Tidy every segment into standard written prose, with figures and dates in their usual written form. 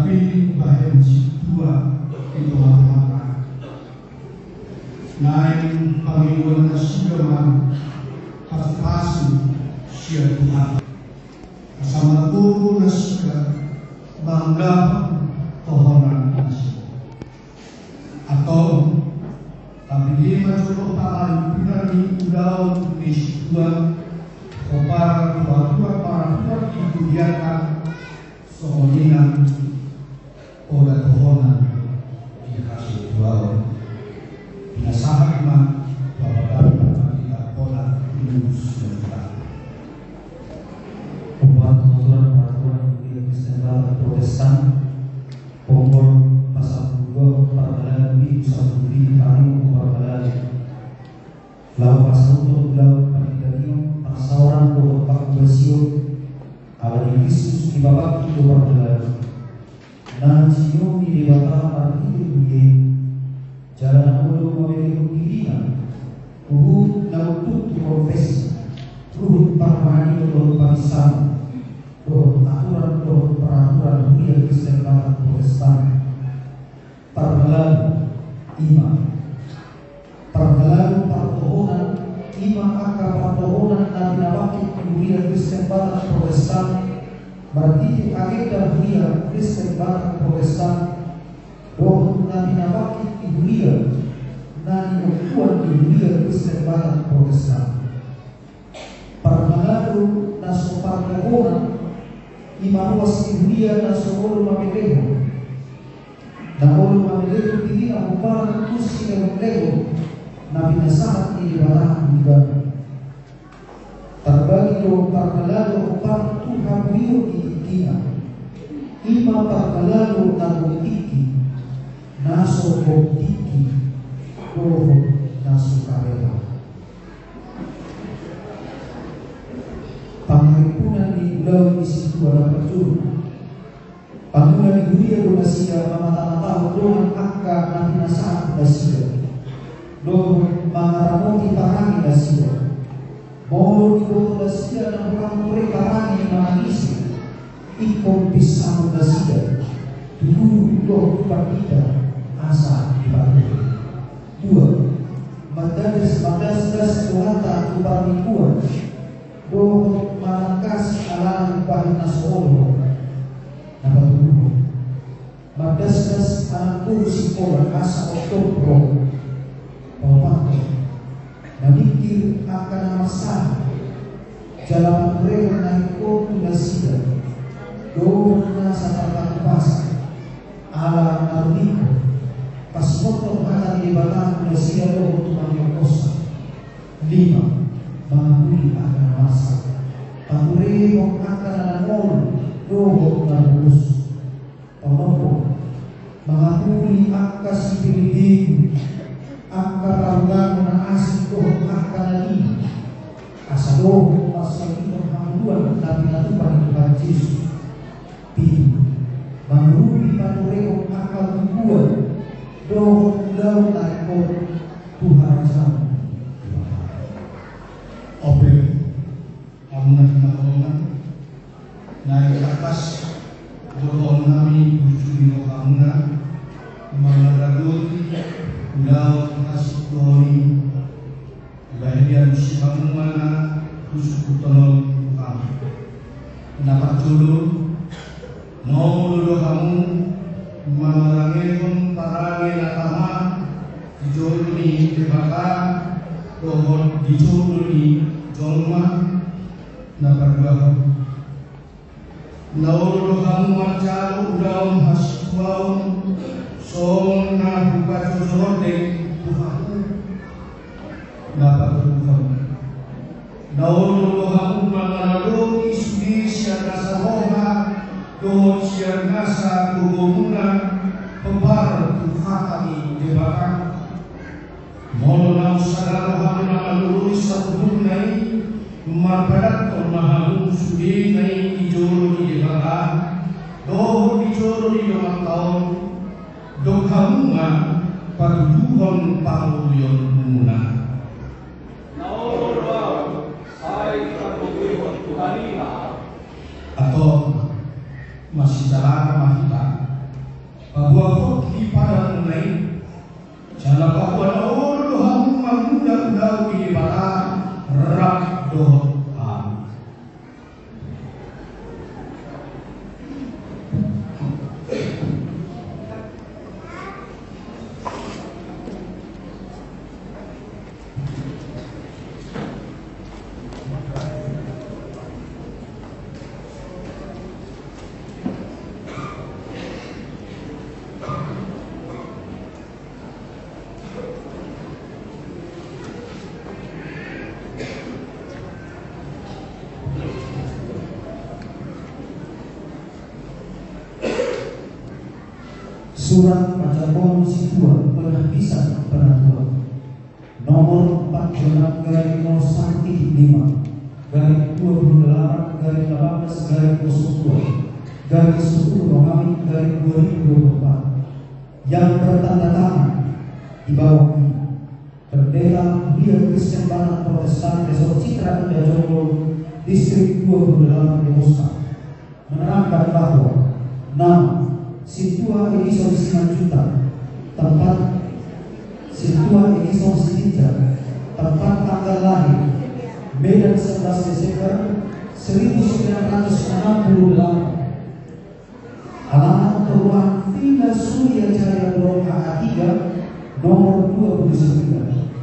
tapi bahaya dua itu mata naik panggilan nasibaman pasipasi siap Tuhan sama guru nasibah bangga kehonan nasib atau tapi dia masuk paman pinari udau di dua kopar dua para dibudiakan soalinan oleh kehonan dikasih dua nasahat mah bapak kita pola lulus dan pembuat peraturan Kristen Protestan Pokok pasal 2 paralel B satu B kali paralel lalu pasal untuk lalu panitia pasaran pokok pakbasio ala Yesus di bawah itu paralel dan sio di bawah parti itu jalan ulu memiliki dirinya lalu tutup profesi turut parmani turut parisan turut aturan turut peraturan dunia Kristen Protestan pergelan imam pergelan pertohonan imam akar pertohonan dan nawakil dunia Kristen Protestan berarti agenda dunia Kristen Protestan roh dan nawakil dunia dan ukuan dunia Kristen Protestan pergelan naso pertohonan imam was dunia naso ulu mameleho na ulu mameleho hindi na uparan kusi na mameleho na pinasahat ni ibadah ibadah terbagi do parkalado uparan Tuhan biyo iitina ima parkalado na bukiki naso bukiki roho naso karela panghipunan di ulau isi dua percuma Pangulan di dunia donasia mata-mata doang angka nabi nasahat dasia doang mangaramoti parangi dasia mau di doang dasia dan orang mereka parangi manangisi ikon pisang dasia dulu doang partida asa dibantu dua madas dohata upamikuan doang manangkas alam pahin nasolo Nabatuluh Madaskas anakku sekolah asa Oktober Bapak Nanikir akan masalah Jalan mereka naik kotu nasida Doa nasa takpas Ala naruniko Pas motor akan dibatang nasida doa tukang yokosa 5. Mengampuni akan masa Pangureo akan anamol doa nalulus Pangompo mengampuni angka si pilih angka ranggang na asik doh angka nani asadoh pasal itu hamduan nabi natupan Tuhan Yesus pilih mengrupi panureo angka membuat doh daun naiko Tuhan sama opel amunah naik atas doon kami ujung kamuna mengadagoti ulau kasih doni bahagian si kamuna khusus tolong kami dapat dulu nomor kamu mengalami parage natama dijolu ni debaka dohon dijolu ni jolma dapat dua Nauru kamu macam udang hasbau song na buka sosorote Tuhan dapat berbuka. Nauru kamu mengalami isudi siapa sahoha doh siapa nasa gugumuna pembar Tuhan kami debakang. Molo nau sadar kamu mengalami satu nai marpadat mahalung sudi nai ijoro di debakang. Doh ijoro di dalam tahun doh kamu patuduhon panguyon muna. Atau masih jalan mahita bahwa koki pada mulai jala bahwa dohamu mamuda udau ini para rak doa. Surat Pacakon Situa Penapisan Penatuan nomor 46/18/02/10 yang bertanda tangan di bawah ini Pendeta Budia Kristen Barat Protestan Resort Citra Indah Jonggol Distrik 28 Demoska menerangkan bahwa nama Situa Edison Simanjuta, tempat Situa Edison Sitinja, tempat tanggal lahir Medan 11 Desember 1968, alamat perumahan Villa Surya Jaya Blok AA 3 nomor 29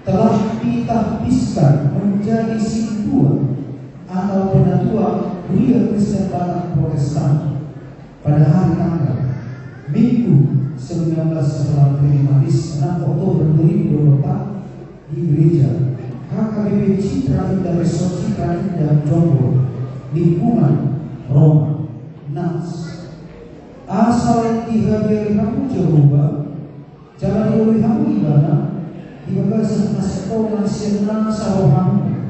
telah ditahbiskan menjadi Situa atau Penatua Budia Kristen Barat Protestan pada hari tanggal Minggu 19 setelah Trimatis 6 Oktober 2024 di gereja HKBP Citra Indah Resort Citra Indah Jonggol, lingkungan Roma, Nats. Asal dihadiri kamu Jehovah, jalan oleh kamu ibadah, ibadah sekolah nasional sarohamu,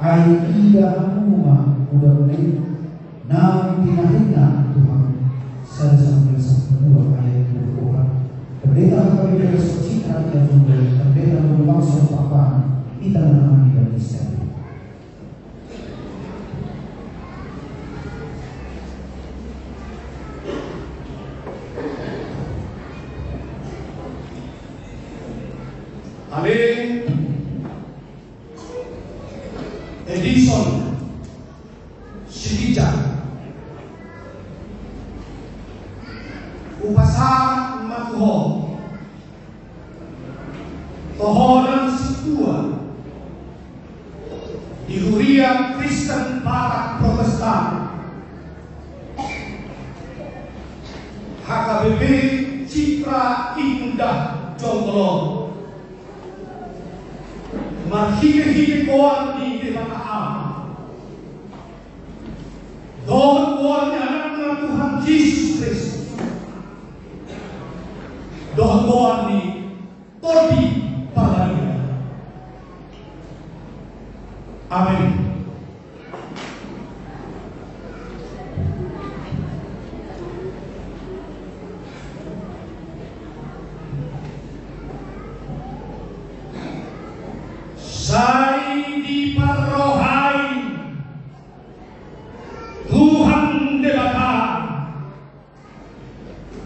aida kamu mah udah mulai, namun dinahina Tuhan. Saya sampai kedua ayat 24. Pendeta HKBP Resort Citra Indah Jonggol, pendeta berbangsa Pakuan, kita menangani dan istirahat. Ale Edison Sidija upasa matuho tohonan Situa di Huria Kristen Barat Protestan HKBP Citra Indah Jonggol marhige koan di Demakaham doon koan ni anak ng Tuhan Jesus Kristus doon koan ni Todi Palaria. Amen. Saya diparohai Tuhan debata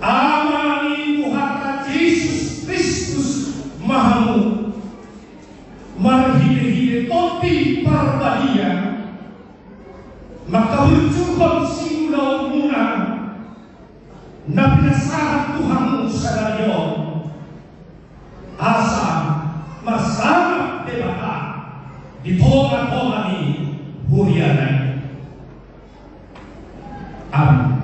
amani Tuhan Yesus Kristus Mahamu marhide-hide toti parbadia maka berjubah siulau muna na pinasahan Tuhanmu sa dayon asa masama debata di tonga-tonga ni Hurianay. Amen.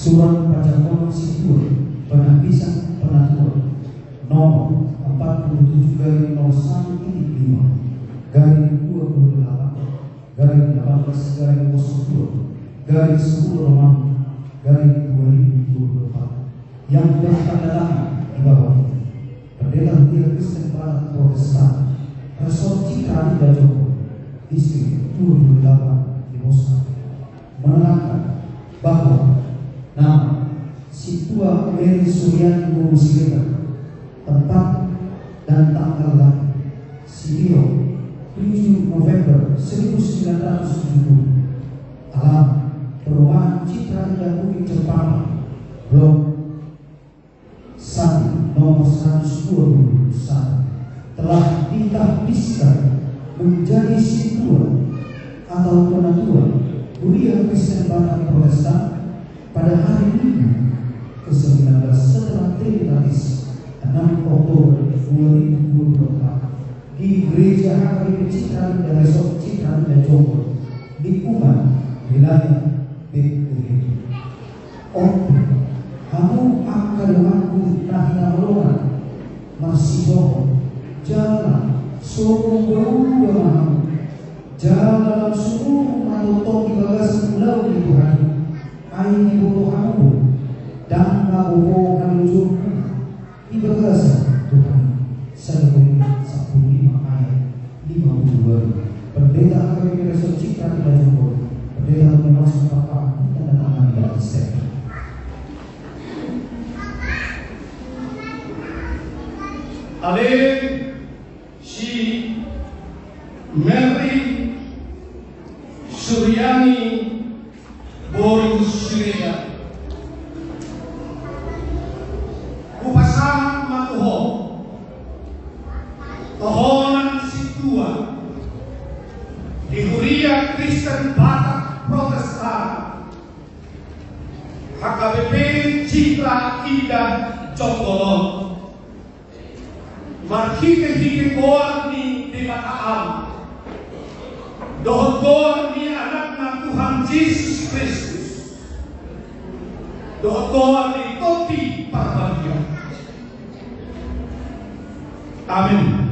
Surat Pacakon Situa Penapisan Penatuan nomor 47/28/10/10/2024 yang bertanda tangan di bawah Pendeta Budia Kristen Barat Protestan Resort Citra Indah Jonggol Distrik 2008 di Moskwa menerangkan bahwa nama si tua Mary Suryani Musileta, tempat dan tanggal lahir si Rio 7 November 1970, alamat Perumahan Citra Indah Bukit Cempaka, Blok Sari nomor 121, telah ditahbiskan menjadi si tua atau penatua Kuliah Kristen Batak Protestan pada hari Minggu ke-19 setelah Trinitatis 6 Oktober 2024 di Gereja HKBP Citra Indah Resort Citra Indah Jombor, lingkungan wilayah BPD. Kamu akaduhanku nahina melongan masih bohong jalan suruh berubah jalan dalam suruh atau topi bagas pulau di Tuhan aini bodoh kamu dan ngabobokan ujungku di bagas Tuhan. 1 ayat 52. Pendeta HKBP Resort Citra Indah Jombor, pendeta Menos Bapak dan anak dari Kristen. Alin si Mary Suryani Musileta upasang matuho tohonan si tua di Kuliah Kristen Batak Protestan HKBP Citra Indah Jombor, marhike goar ni dimataan dohor ni anak Tuhan Yesus Kristus, dohor ni topi parbagia. Amin.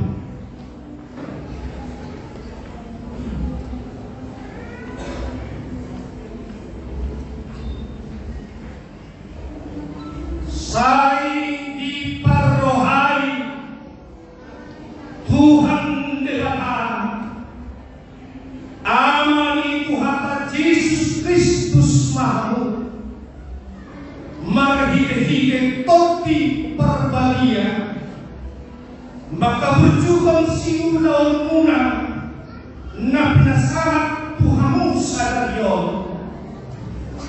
Sai diparohai Tuhan debatan amani Tuhan Yesus Kristus Mahmud marhike topi parbagia maka berjuang si ula-ula na pinasangat Tuhan sadarion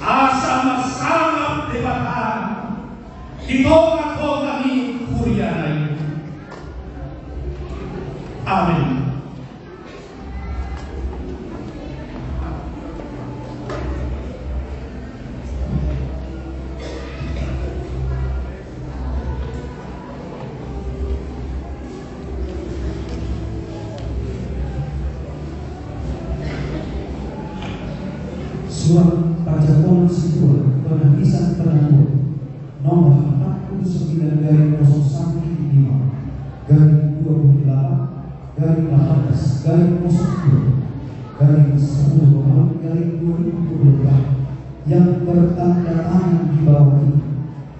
asama-sama debatan ito ako kami kurianay. Amen. Surat Pajakolan Situa Penantisan Penangguh nomor 49/01 garing 28 garing 18 garing 02 garing 10 garing 2024 yang bertanda tangan di bawah ini.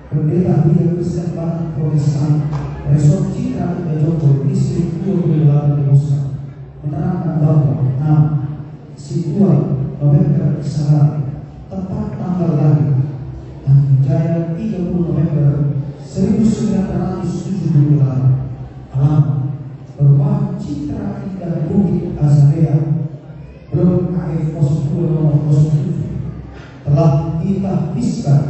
Pendeta Kuliah Kristen Batak Protestan Resort Citra Indah Jombor Distrik 28 di Moskwa menerangkan bahwa nama si tua November Sahara, tempat tanggal lahir Jaya 30 November 1978, alamat Perumahan Citra Indah Bukit Azalea, Blok AF 02 nomor 07, telah ditahbiskan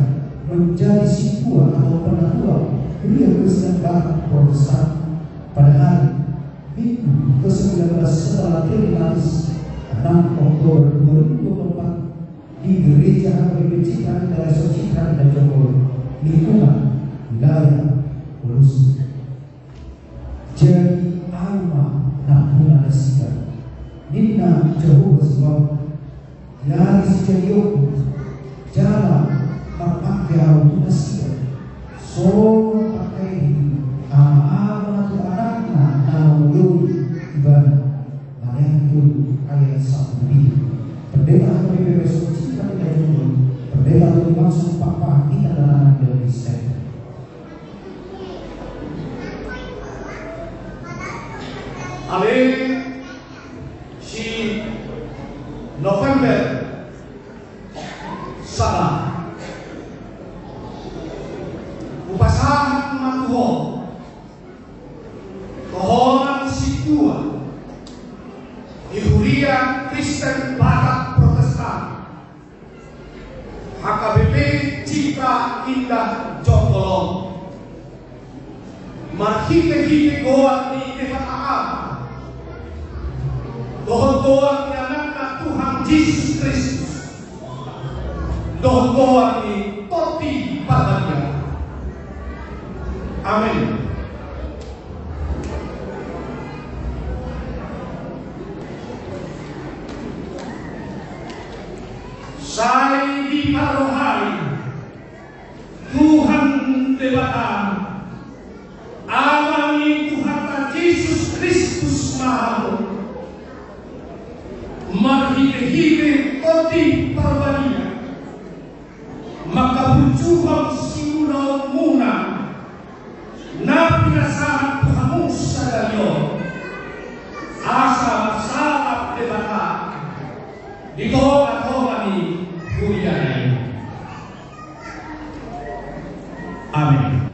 menjadi si tua atau penatua Kuliah Kristen Batak Protestan pada hari Minggu ke-19 setelah Trinitatis 6 Oktober 2024 di Gereja HKBP Citra Indah Resort Citra Indah Jombor, lingkungan wilayah Polisi. Jadi alma nampuna nasika Nina Jehovah sebab dari sejauh jalan pakai auto nasika so pakai ama-ama tu anaknya naului ibadah ayat 1b. Pendeta HKBP Resort Citra Indah Jombor, pendeta bermaksud Papa kita dan anak dari Kristen. Amin. Si salah. Upasahan matuho tohonan situa Ihuria Kristen Batak Protestan HKBP Citra Indah Jonggolong marhite-hite goat ni Tefataam dohon goat ni anak na Tuhan Yesus Kristus dohon goat ni Toti Paganya. Amin. Saya diparohai Tuhan Dewata amani Tuhan Yesus Kristus Maha marhite-hite Toti Paganya makabujuhang simula muna na pinasahan Tuhan sa dayon asa masalap debata dito ako kami kuya. Amen.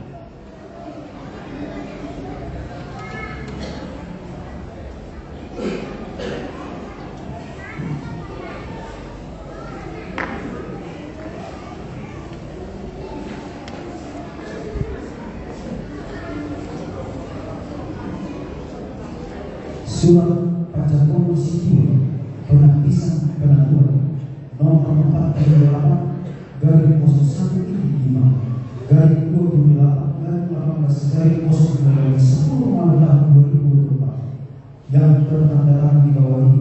Surat Pancakor Sikiu Penapisan Penatuan nomor 4/8 garing 01/5 garing 28 garing 18 garing 09 10 Maret 2024 yang tertanggal dibawahi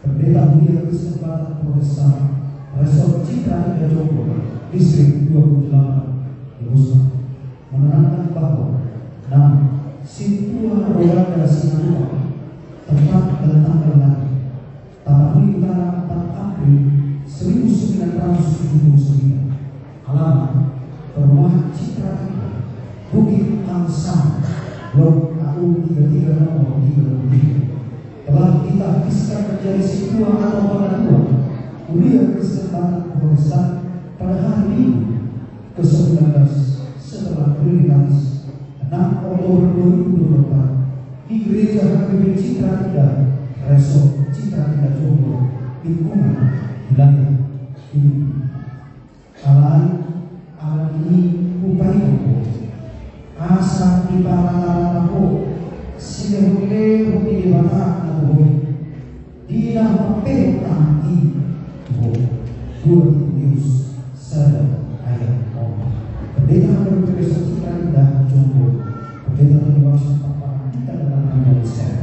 Pendeta Mulia Kristen Batak Protestan Resort Citra Indah Jonggolong Distrik 28 Musma menerangkan bahwa Situa Rolanda Sinanua tempat dan tanggal lahir Tapanuli Utara 4 April 1979, alamat Perumahan Citra Indah, Bukit Angsam, Blok AU 33 nomor 33, telah ditahbiskan menjadi situa atau penatuan Kuliah Kristen Batak Protestan pada hari Minggu ke-19 setelah Trinitas 6 Oktober 2024 di Gereja HKBP Citra Indah Resort Citra Indah Jonggolong lingkungan wilayah ini. Alam ini upaya asa di para ko sinehule hukini bata na buhay di na mapetang dua Deus sada ayat Allah. Pendeta HKBP Resort Citra Indah Jonggolong, pendeta Universal kita dalam nama Tuhan.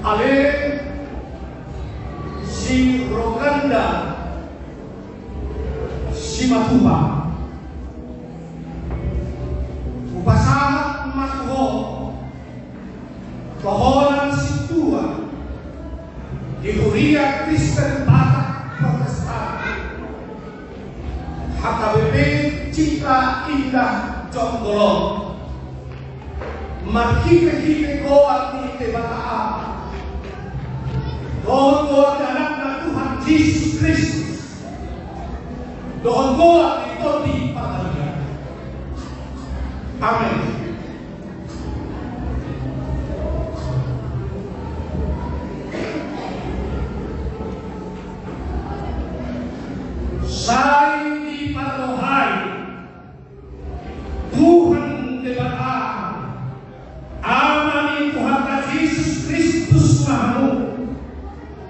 Ale si Roganda si Matuba upasahan matuho tohonan si tua Ihuria Kristen Batak Protestan HKBP Citra Indah Jonggolong marhite-hite goat ni Tefataam dohon goat ni anak na Tuhan Yesus Kristus dohon goat ni Toti Paganya. Amen. Saya diparohai Tuhan Dewata amani Tuhan Yesus Kristus Maha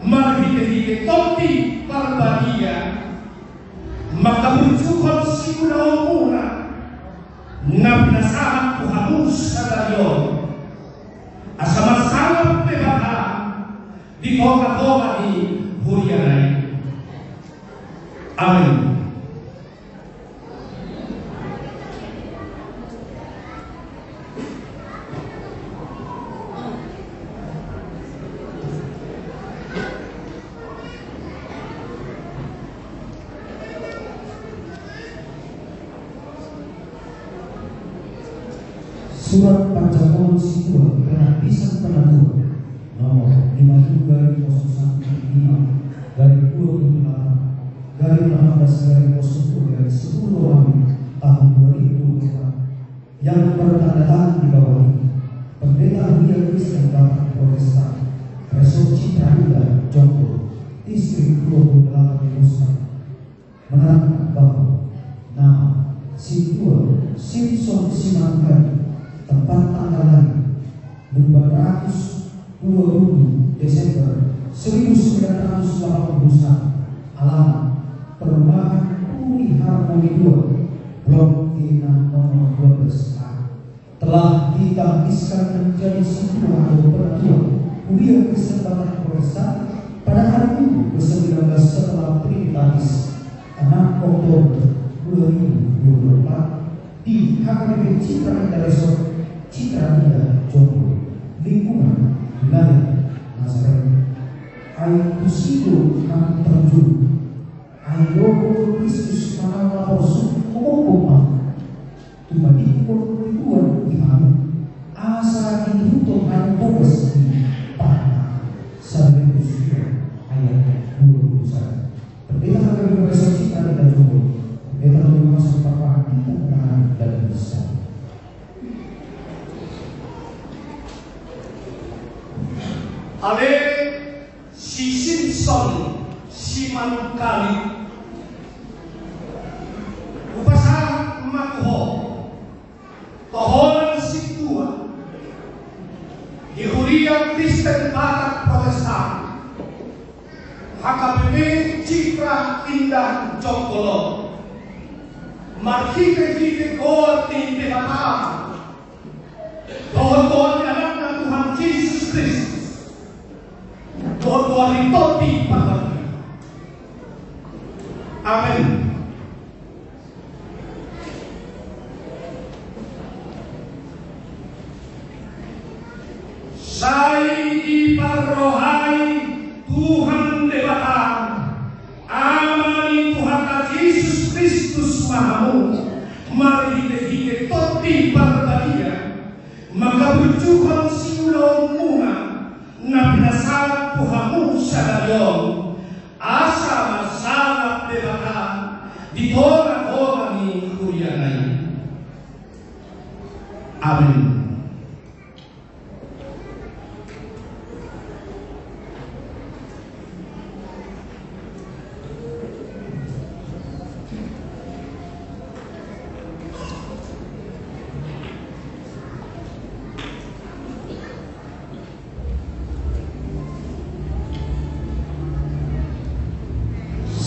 marhite-hite Toti Paganya makabujuhon simula muna na pinasahan Tuhan sa dayon asa masalap debata di koka-koka ni Hulianay. Amin. Surat Pancakor Situa Penapisan Penatuan nomor tahun 2004 yang bertanda tangan di bawah ini Pendeta Hunian Kristen Batak Protestan Resort Citra Indah Jonggo Distrik 28 Nusa menerangkan bahwa nama Situa Simpson Simangkari tempat tanggal lahir 20 Desember 1981, alamat Perumahan Uni Harmoni 2 Blok G6 nomor 12A telah ditahbiskan menjadi sebuah atau penentuan Kuliah Kristen Batak Protestan pada hari Minggu ke-19 setelah Trinitatis 6 Oktober 2024 di HKBP Citra Indah Resort Citra Indah Jonggo lingkungan wilayah Nazaret. Aikusido kami terjun Ayogo Kristus Manawa Posu Omong Tumadikon Tuan Ihamu Asa Dinuto Hanpobes Pana Sampai Kusio ayat 21. Pendeta HKBP Resort Citra Indah Jonggo Pendeta Lumas Papa kita menahan dan bisa Ale si Simpson si Manukali upasa makuho tohonan si tua di Kuliah Kristen Batak Protestan HKBP Citra Indah Jonggo marhite kor tinte batam tohon anak Tuhan Yesus Kristus Tuhan toti pagati. Amen. Saya diparohai Tuhan Dewata, amani Tuhan Yesus Kristus Mahamu, mari kita toti pagati, maka berjuang siulong muna na pinasarap Tuhamu sa dayon asa masarap debaka di tora ni kulianay. Amen.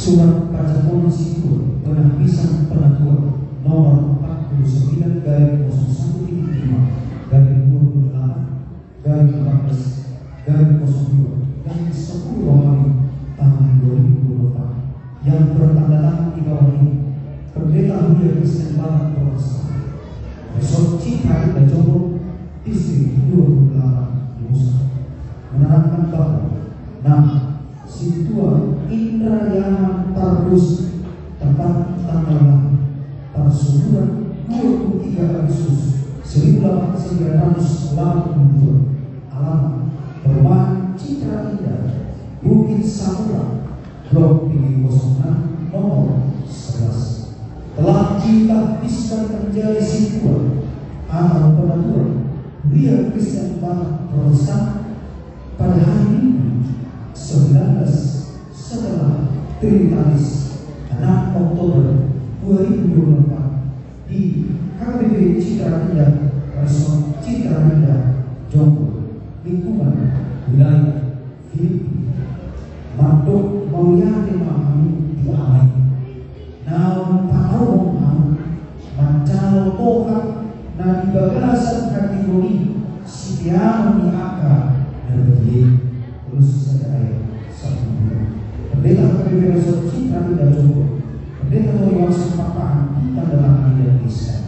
Surat Kacaton Sikur Penahbisan Penentuan nomor 49/0135/28/14 dan 10 Romawi tahun 2024 yang bertanda tangan di bawah ini Pendeta Hunian Kristen Batak Protestan Resort Citra Indah Jonggo Distrik 28 Nusa menerangkan bahwa nama Situa Indrayana Tarbus tempat tanggal lahir Parsuduran 23 Agustus 1982, alamat Perumahan Citra Indah Bukit Samura Blok G06 nomor 11 telah ditahbiskan menjadi Situa atau penentuan Kuliah Kristen Batak Protestan pada hari Minggu 19 setelah Trinitatis 6 Oktober 2024 di HKBP Citra Indah Resort Citra Indah Jonggo lingkungan wilayah Filipi Mandok Mauyate Mahami diamai naon panawong hamu mancalo toha na dibagasan kategori sidiano ni aka nerye terus saja ayat 1. Pendeta HKBP Resort Citra Indah Jonggo Pendeta Lumas Papa kita dalam ayat Kristen.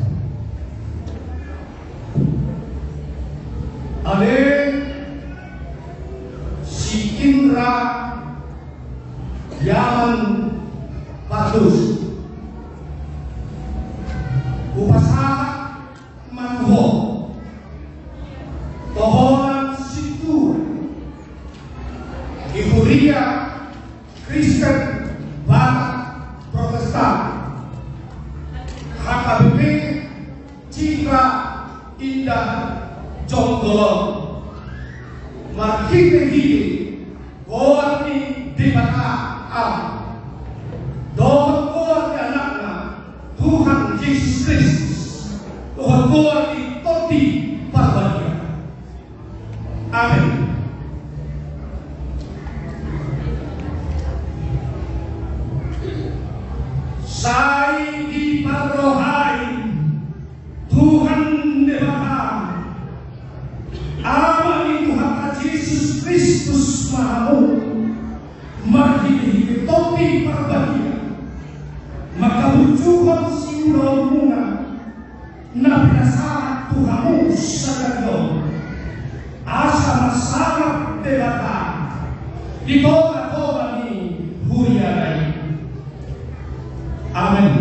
Ale si Indra Yaman Patus upasa manho tohonan situ Ihuria, Kristen, Batak, Protestan, HKBP, Citra, Indah, Jonggolong, Marhite-hite, Goarni, Dimata, Am, Doon Goarni anaknya, Tuhan Yesus Kristus, Tuhan Goarni Toti Parbadia. Amin. Sai di parohai Tuhan Dewata Amani Tuhan Yesus Kristus Mahamu Marhiti Topi Parbadia maka bujuhon siulau muna na pinasarat Tuhamu sa gagawin asa masanap Dewata dito na toba ni Huyaray. Amen.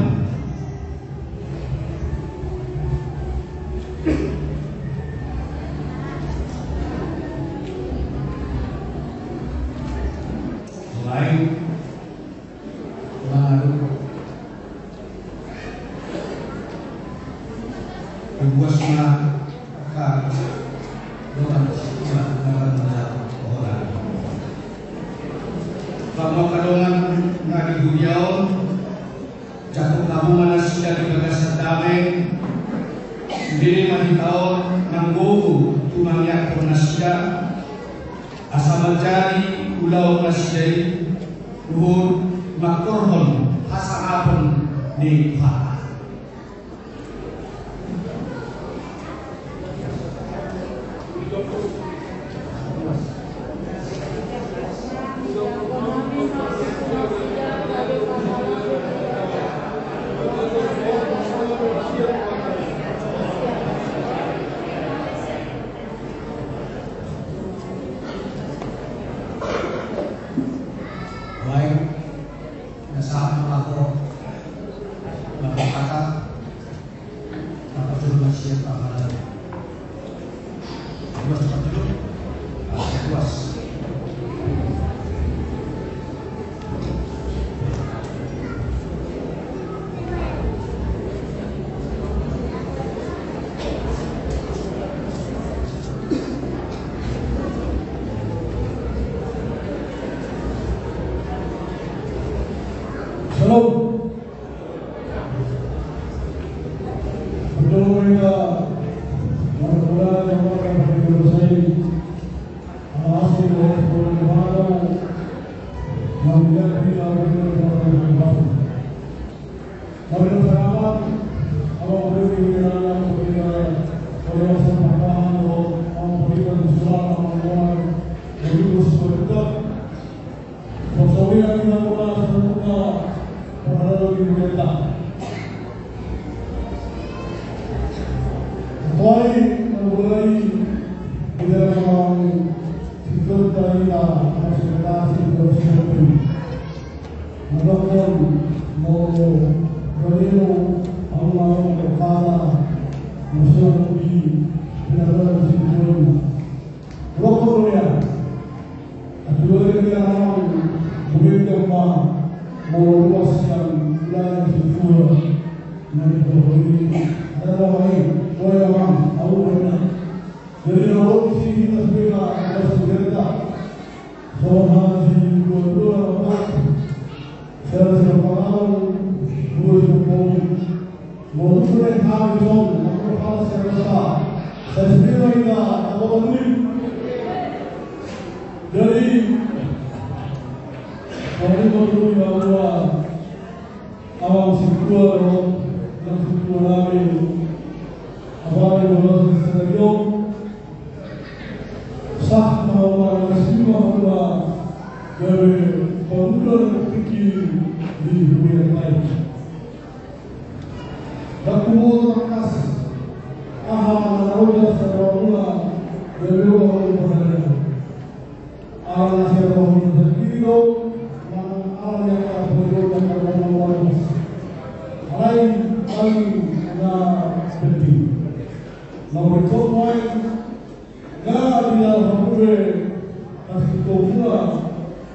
Selain lalu berbuasnya kak doa orang. Kamu kadongan ngadi gudiaon jatuh tabungan sudah dibagas damai sendiri mati tahun nanggoku tumangnya konasya asal mencari ulau nasjai luhur makorhon hasanapun di Tuhan.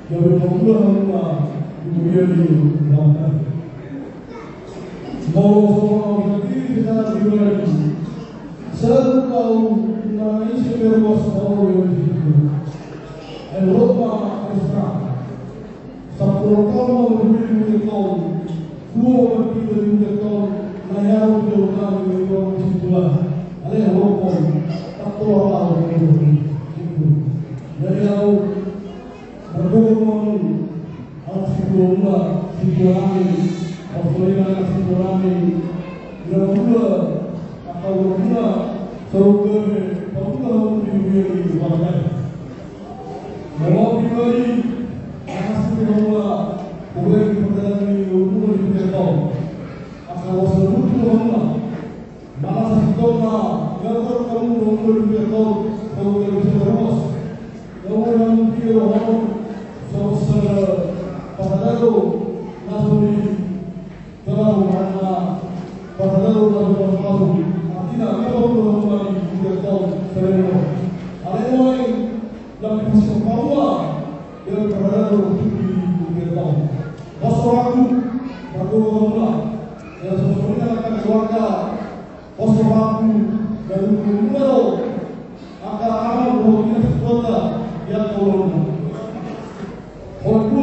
Dari pemula kemudian dilakukan. Mau lagi kita juga serta naik sebuah sekolah yang Eropa Australia. Sepuluh tahun lebih tahun, 2 tahun, layar jauh dari sebelah. Ada Eropa, tak tahu itu. Dari awal berdoa harus berdoa, berdoa, berdoa, berdoa. Berdoa atau berdoa, semoga berdoa di warga. Mau pribadi, anak berdoa, boleh berdoa di rumah di tempat. Asal seluruh berdoa, malah sedoa, jangan kamu berdoa di tempat, semoga bisa terus. Orang orang saudara padahal nasuri dalam mana padahal dalam nasuri tidak kalau orang tidak tahu sereno ada orang yang masih bawa yang padahal tidak tahu masyarakat berdoa yang sebenarnya akan keluarga masyarakat dan umur akan amal bahwa kita yang turun, orang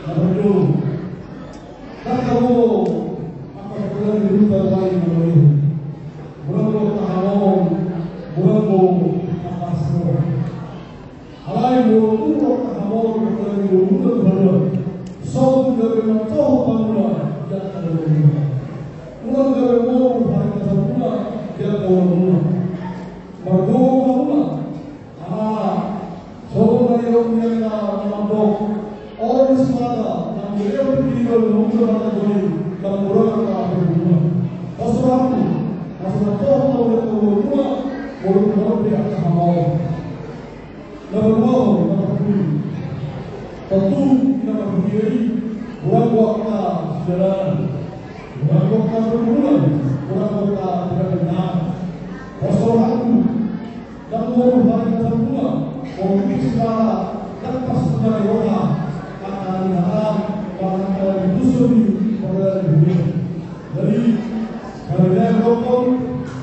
lalu, tak tahu apa yang dirupa lain ini, berapa tahun, berapa apa semua, halai berapa tahun berapa so dari macam mana yang terjadi, orang dari mana pada semua yang terjadi. Berdoa saudara yang nampak orang semata yang beliau tinggal menggunakan ini dan menggunakan berdoa. Masyarakat tahu berdoa berdoa tidak sama. Berdoa tentu kita berdiri orang waktu jalan, orang waktu berdoa, orang waktu tidak benar. Masyarakat dan orang semua mungkin segala lepas dari orang akan diharap akan ditusuri pada dunia. Jadi karena doktor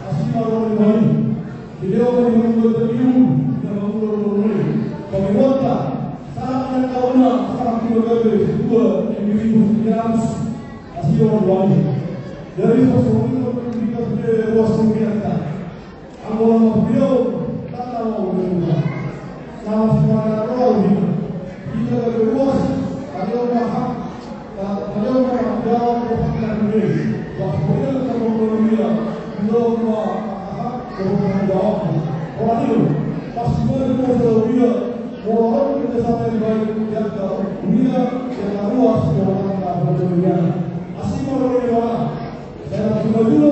asli orang lain, beliau menunggu terliu dan menunggu pemerintah sangat tahulah sangat berbagai dua individu yang asli orang lain. Dari sesuatu yang kita sudah luas biasa. Kalau beliau tak tahu bagaimana, kalau semuanya tahu kita berluas, ada orang jawab pertanyaan ini. Waktu beliau sama beliau, beliau hak jawab. Orang itu pasti beliau beliau orang kita sampai baik yang dunia yang luas orang tak berdua. Asli orang beliau, saya sudah dulu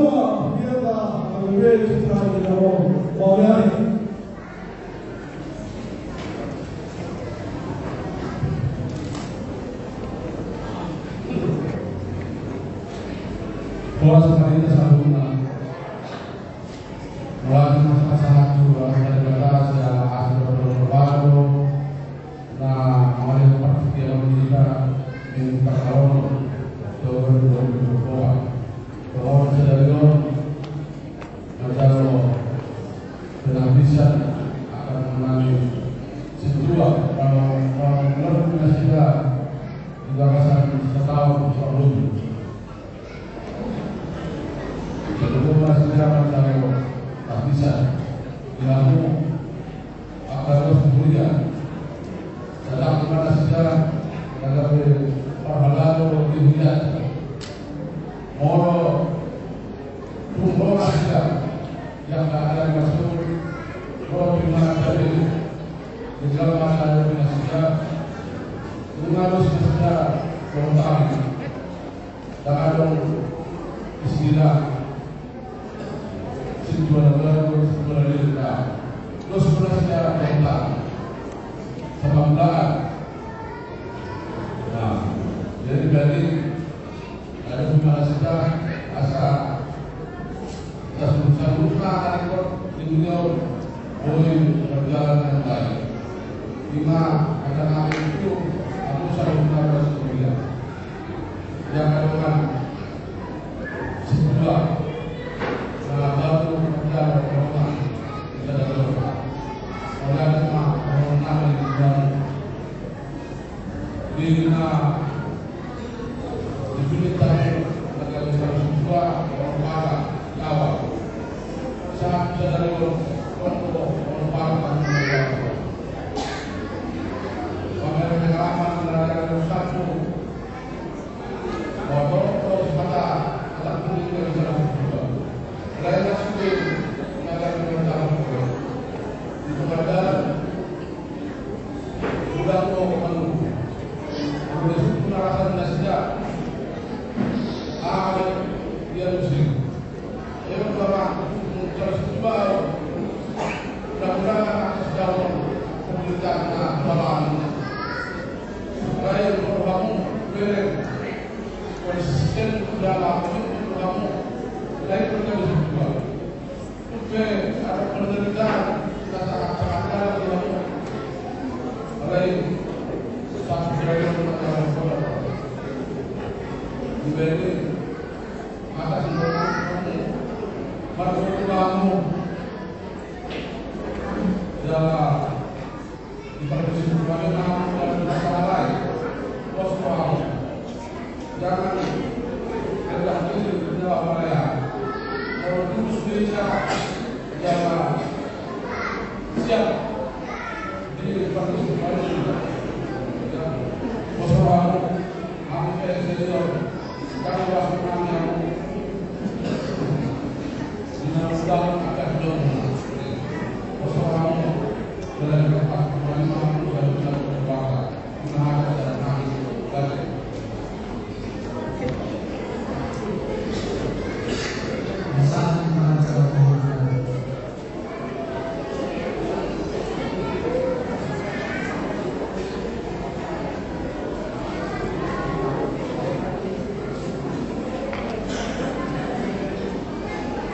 dia tak lebih secara jawab. Oleh Kuasa pemerintah sabuna melalui masalah dua dari batas yang asal berbaru nah awalnya seperti yang kita minta tahun 2022 bahwa sejauh Majalo dengan bisa akan mengalami kedua kalau lebih masih juga pasang setahun sebelumnya. Sebelum masih dapat Majalo tak bisa dilakukan akan terus kemudian sedang dimana sejarah agar perhalaan kemudian moro tumbuh sejarah yang tak ada maksud kalau dimana dari di dalam masa dari sejarah mengarus sejarah tentang dan ada istilah sejarah terus sejarah tentang sebab nah jadi berarti ada dimana sejarah asal satu di dunia boleh berjalan dengan baik. Lima kata nabi itu aku selalu mendapat semuanya. Yang kedua sebuah baru mendapat orang kita dapat oleh lima orang nabi dan lima diminta agar kita semua orang awal saat dari orang orang pengalaman dari satu motor terus pada alat beli dari jalan juga. Lainnya sudah mengajar dari jalan juga. Itu ada sudah mau menunggu. Kemudian itu narasan nasihat. Dia muslim. Yang pertama terus juga mudah-mudahan akses jauh pemerintahan bawaan. Saya berkamu beri konsisten dalam kamu lain berkali juga. Oke, ada penderitaan kita sangat dalam kamu. Lain satu kali mengenai saudara. Diberi maka sebenarnya kamu baru kamu dalam diperlukan bagaimana dalam masalah lain. Jangan rendah diri dalam mereka. Kalau terus bisa jangan siap diri seperti itu. Wassalamualaikum warahmatullahi wabarakatuh. Kami bersyukur yang mudah-mudahan akan berjaya. Wassalamualaikum warahmatullahi wabarakatuh.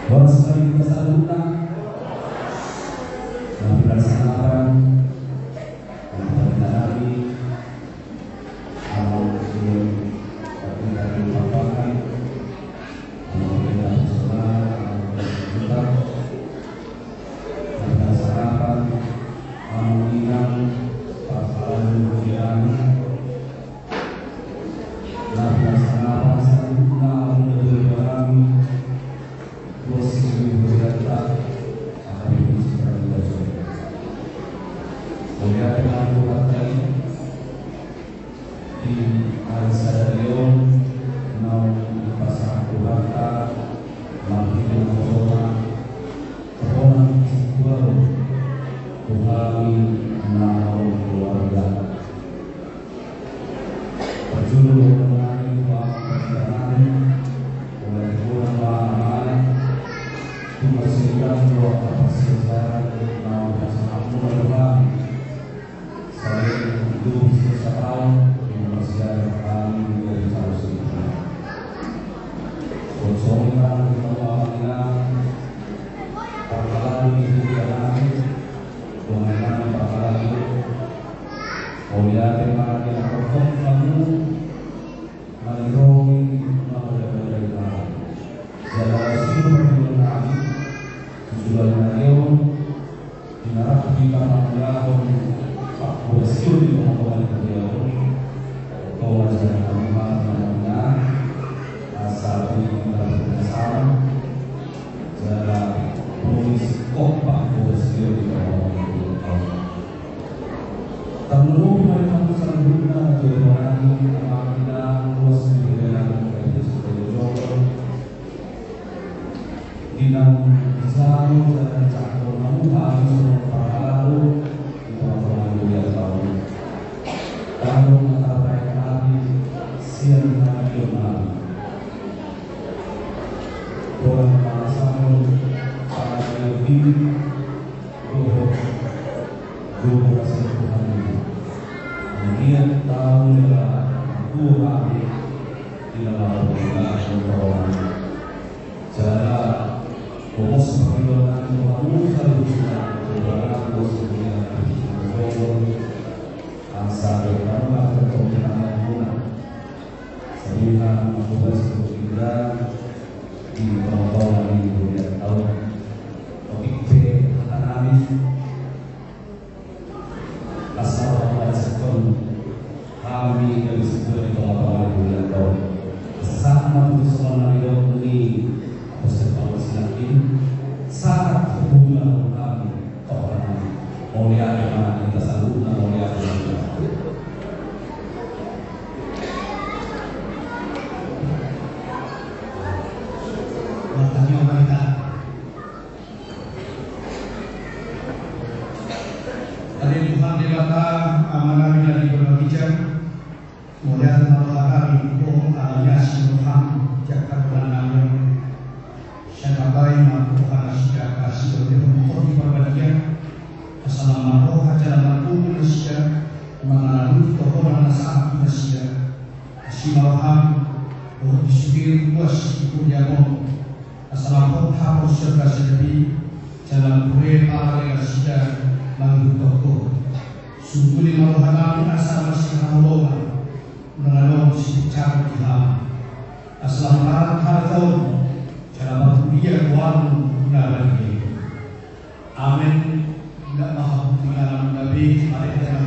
Baru sekali kita salukan dan dilaksanakan pemerintahan Nabi amal muslim kita dilakukan pemerintahan nasional kita dilaksanakan amulian pasaran kemudian dan dilaksanakan selanjutnya menjadi kami posisi bergerak akan dipisahkan dari Mulia dengan buatan di Al-Sadarion mau dipasang kubata mampu dengan corona baru Tuhan menau keluarga berjudul mengenai perjalanan oleh Tuhan dimasihkan bahwa kapasitas mau bersama Tuhan saya hidup sesetahun dimasihkan kami dari jauh sebelumnya konsumkan kemampuan perkara itu yang mengenai perkara itu oleh tema yang pokok kamu menurungi dari kami segala sumber kami tujuan beliau dinarap kita mengalahkan Pak Bosio di pengetahuan beliau bahwa jangan kami namanya asal kita bersama jalan polisi kok Pak Bosio di pengetahuan beliau tamu mereka selanjutnya jawaban amanah bos dengan dinam selalu dan campur namun harus lalu kita mengambil tahun tahun antara kami siang nasional orang masalah para lebih dua persen Tuhan kemudian tahun dua di dalam orang jalan Bos perjalanan Tuhan selalu berjalan bos sabe para terkomunikasi guna sehingga aku bersedia di bawah di dunia tahun topik kami asal Allah sektor kami dari sebuah di bawah dunia tahun sama bersama dengan ini beserta muslimin sangat hubungan kami orang mulia dengan kita selalu mulia Waktunya wanita. Tadi Tuhan dikata amanah dari berbagi jam. Kemudian Allah kami untuk alias Tuhan jaga penanam Syarabai Tuhan asyik kasih untuk diperbagian. Assalamualaikum warahmatullahi wabarakatuh. Mengalami kehormatan saat manusia. Simalham untuk disubir puas itu jamu. Assalamualaikum harus terjadi jalan kue para yang sudah menghutuk. Sungguh di malam asal masih ramai mengalami secara diam. Assalamualaikum harus jalan dia kuat guna lagi. Amin. Tidak mahu mengalami Nabi. Mari kita